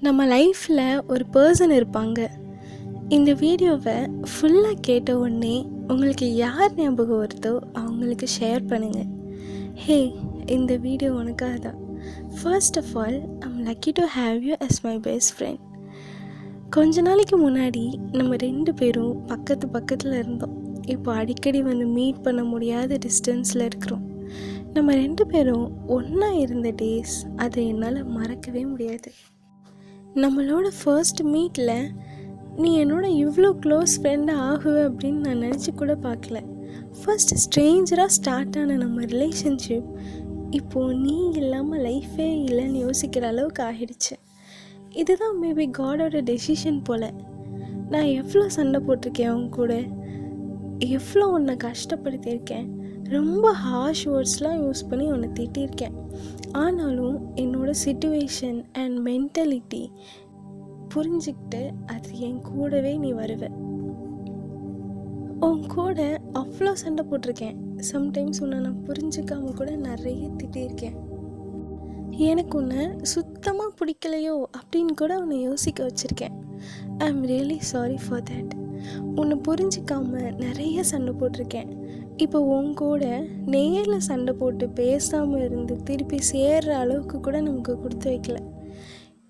நம்ம லைஃப்பில் ஒரு பர்சன் இருப்பாங்க. இந்த வீடியோவை ஃபுல்லாக கேட்ட உடனே உங்களுக்கு யார் ஞாபகம் வருதோ அவங்களுக்கு ஷேர் பண்ணுங்கள். ஹே, இந்த வீடியோ உனக்காக தான். First of all, I'm lucky to have you as my best friend. கொஞ்ச நாளைக்கு முன்னாடி நம்ம 2 பேரும் பக்கத்தில் இருந்தோம். இப்போ அடிக்கடி வந்து மீட் பண்ண முடியாத டிஸ்டன்ஸில் இருக்கிறோம். நம்ம 2 பேரும் ஒன்றா இருந்த டேஸ் அதை என்னால் மறக்கவே முடியாது. நம்மளோட ஃபர்ஸ்ட் மீட்டில் நீ என்னோட இவ்வளோ க்ளோஸ் ஃப்ரெண்டாக ஆகுவே அப்படின்னு நான் நினச்சி கூட பார்க்கல. ஃபர்ஸ்ட் ஸ்ட்ரேஞ்சராக ஸ்டார்ட் ஆன நம்ம ரிலேஷன்ஷிப் இப்போது நீ இல்லாமல் லைஃபே இல்லைன்னு யோசிக்கிற அளவுக்கு ஆகிடுச்சு. இதுதான் மேபி காடோட டெசிஷன் போல். நான் எவ்வளோ சண்டை போட்டிருக்கேன் அவங்க கூட, எவ்வளோ உன்னை கஷ்டப்படுத்தியிருக்கேன், ரொம்ப ஹார்ஷ் வேர்ட்ஸ்லாம் யூஸ் பண்ணி உன்னை திட்டியிருக்கேன். ஆனாலும் என்னோடய சிச்சுவேஷன் அண்ட் மென்டாலிட்டி புரிஞ்சுக்கிட்டு அது என் கூடவே நீ வருவ. உன் கூட அவ்வளோ சண்டை போட்டிருக்கேன். சம்டைம்ஸ் உன்னை நான் புரிஞ்சுக்காம கூட நிறைய திட்டியிருக்கேன். எனக்கு உன்னை சுத்தமாக பிடிக்கலையோ அப்படின்னு கூட உன்னை யோசிக்க வச்சுருக்கேன். I am really sorry for that. உன்னை புரிஞ்சிக்காமல் நிறைய சண்டை போட்டிருக்கேன். இப்போ உன் கூட நேரில் சண்டை போட்டு பேசாமல் இருந்து திருப்பி சேர்கிற அளவுக்கு கூட நமக்கு கொடுத்து வைக்கல.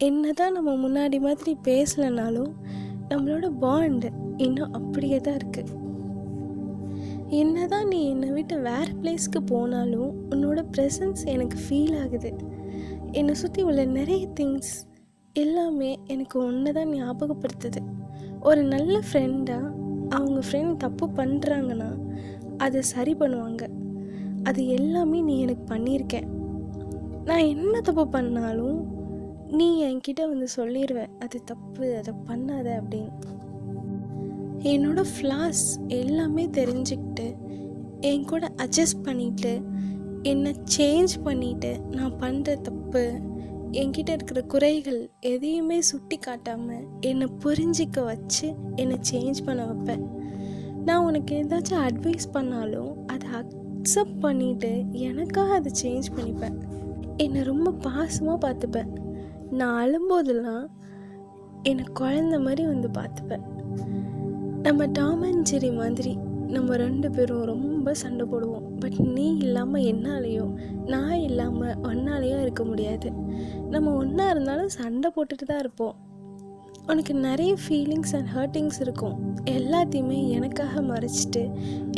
என்ன தான் நம்ம முன்னாடி மாதிரி பேசலைனாலும் நம்மளோட பாண்ட் இன்னும் அப்படியே தான் இருக்குது. என்ன தான் நீ என்னை விட்டு வேறு பிளேஸ்க்கு போனாலும் உன்னோட ப்ரெசன்ஸ் எனக்கு ஃபீல் ஆகுது. என்னை சுற்றி உள்ள நிறைய திங்ஸ் எல்லாமே எனக்கு ஒன்று தான் ஞாபகப்படுத்துது. ஒரு நல்ல ஃப்ரெண்டாக அவங்க ஃப்ரெண்ட் தப்பு பண்ணுறாங்கன்னா அதை சரி பண்ணுவாங்க. அது எல்லாமே நீ எனக்கு பண்ணியிருக்க. நான் என்ன தப்பு பண்ணாலும் நீ என்கிட்ட வந்து சொல்லிடுவேன், அது தப்பு, அதை பண்ணாத அப்படின்னு. என்னோடய ஃப்ளாஸ் எல்லாமே தெரிஞ்சுக்கிட்டு என் கூட அட்ஜஸ்ட் பண்ணிவிட்டு என்னை சேஞ்ச் பண்ணிவிட்டு நான் பண்ணுற தப்பு, என்கிட்ட இருக்கிற குறைகள் எதையுமே சுட்டி காட்டாமல் என்னை புரிஞ்சிக்க வச்சு என்னை சேஞ்ச் பண்ண வைப்பேன். நான் உனக்கு ஏதாச்சும் அட்வைஸ் பண்ணாலும் அதை அக்செப்ட் பண்ணிவிட்டு எனக்காக அதை சேஞ்ச் பண்ணிப்பேன். என்னை ரொம்ப பாசமாக பார்த்துப்பேன். நான் அழும்போதெல்லாம் என்னை குழந்த மாதிரி வந்து பார்த்துப்பேன். நம்ம டாம் அண்ட் ஜெர்ரி மாதிரி நம்ம 2 பேரும் ரொம்ப சண்டை போடுவோம். பட் நீ இல்லாமல் என்னாலேயோ நான் இல்லாமல் ஒன்னாலேயோ இருக்க முடியாது. நம்ம ஒன்றா இருந்தாலும் சண்டை போட்டுட்டு தான் இருப்போம். உனக்கு நிறைய ஃபீலிங்ஸ் அண்ட் ஹர்ட்டிங்ஸ் இருக்கும். எல்லாத்தையுமே எனக்காக மறைச்சிட்டு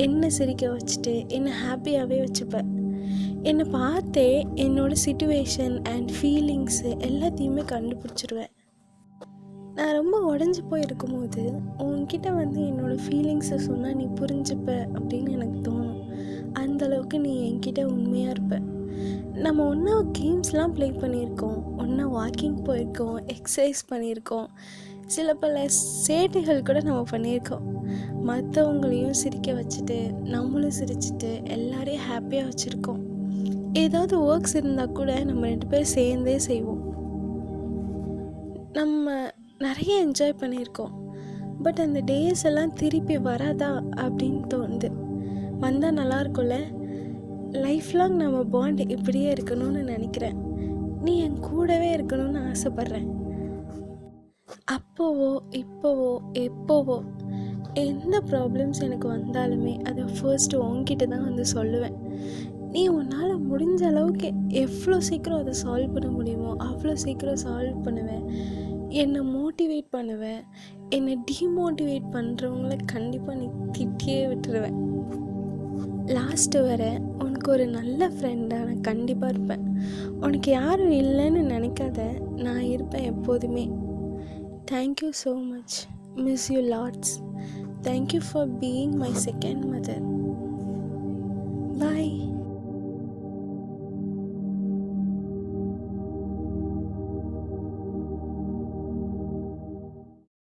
என்னை சிரிக்க வச்சுட்டு என்னை ஹாப்பியாகவே வச்சுப்பேன். என்னை பார்த்தே என்னோடய சிச்சுவேஷன் அண்ட் ஃபீலிங்ஸு எல்லாத்தையுமே கண்டுபிடிச்சிருவேன். நான் ரொம்ப உடஞ்சி போயிருக்கும் போது உன்கிட்ட வந்து என்னோடய ஃபீலிங்ஸை சொன்னால் நீ புரிஞ்சுப்ப அப்படின்னு எனக்கு தோணும். அந்தளவுக்கு நீ என்கிட்ட உண்மையாக இருப்ப. நம்ம ஒன்றா கேம்ஸ்லாம் ப்ளே பண்ணியிருக்கோம், ஒன்றா வாக்கிங் போயிருக்கோம், எக்ஸசைஸ் பண்ணியிருக்கோம், சில பல சேட்டைகள் கூட நம்ம பண்ணியிருக்கோம். மற்றவங்களையும் சிரிக்க வச்சுட்டு நம்மளும் சிரிச்சுட்டு எல்லாரையும் ஹாப்பியாக வச்சுருக்கோம். ஏதாவது ஒர்க்ஸ் இருந்தால் கூட நம்ம 2 பேரும் சேர்ந்தே செய்வோம். நம்ம நிறைய என்ஜாய் பண்ணியிருக்கோம். பட் அந்த டேஸ் எல்லாம் திருப்பி வராதா அப்படின்னு தோணுது. வந்தால் நல்லா இருக்கும்ல. லைஃப் லாங் நம்ம பாண்ட் இப்படியே இருக்கணும்னு நினைக்கிறேன். நீ என் கூடவே இருக்கணும்னு ஆசைப்பட்றேன். அப்போவோ இப்போவோ எப்போவோ எந்த ப்ராப்ளம்ஸ் எனக்கு வந்தாலுமே அதை ஃபர்ஸ்ட்டு உன்கிட்ட தான் வந்து சொல்லுவேன். நீ உன்னால் முடிஞ்ச அளவுக்கு எவ்வளோ சீக்கிரம் அதை சால்வ் பண்ண முடியுமோ அவ்வளோ சீக்கிரம் சால்வ் பண்ணுவேன். என்னை மோட்டிவேட் பண்ணுவேன். என்னை டீமோட்டிவேட் பண்ணுறவங்கள கண்டிப்பாக நீ திட்டியே விட்டுருவேன். லாஸ்ட்டு வர உனக்கு ஒரு நல்ல ஃப்ரெண்டாக நான் கண்டிப்பாக இருப்பேன். உனக்கு யாரும் இல்லைன்னு நினைக்காத, நான் இருப்பேன் எப்போதுமே. Thank you so much. Miss you lots. Thank you for being my second mother. Bye.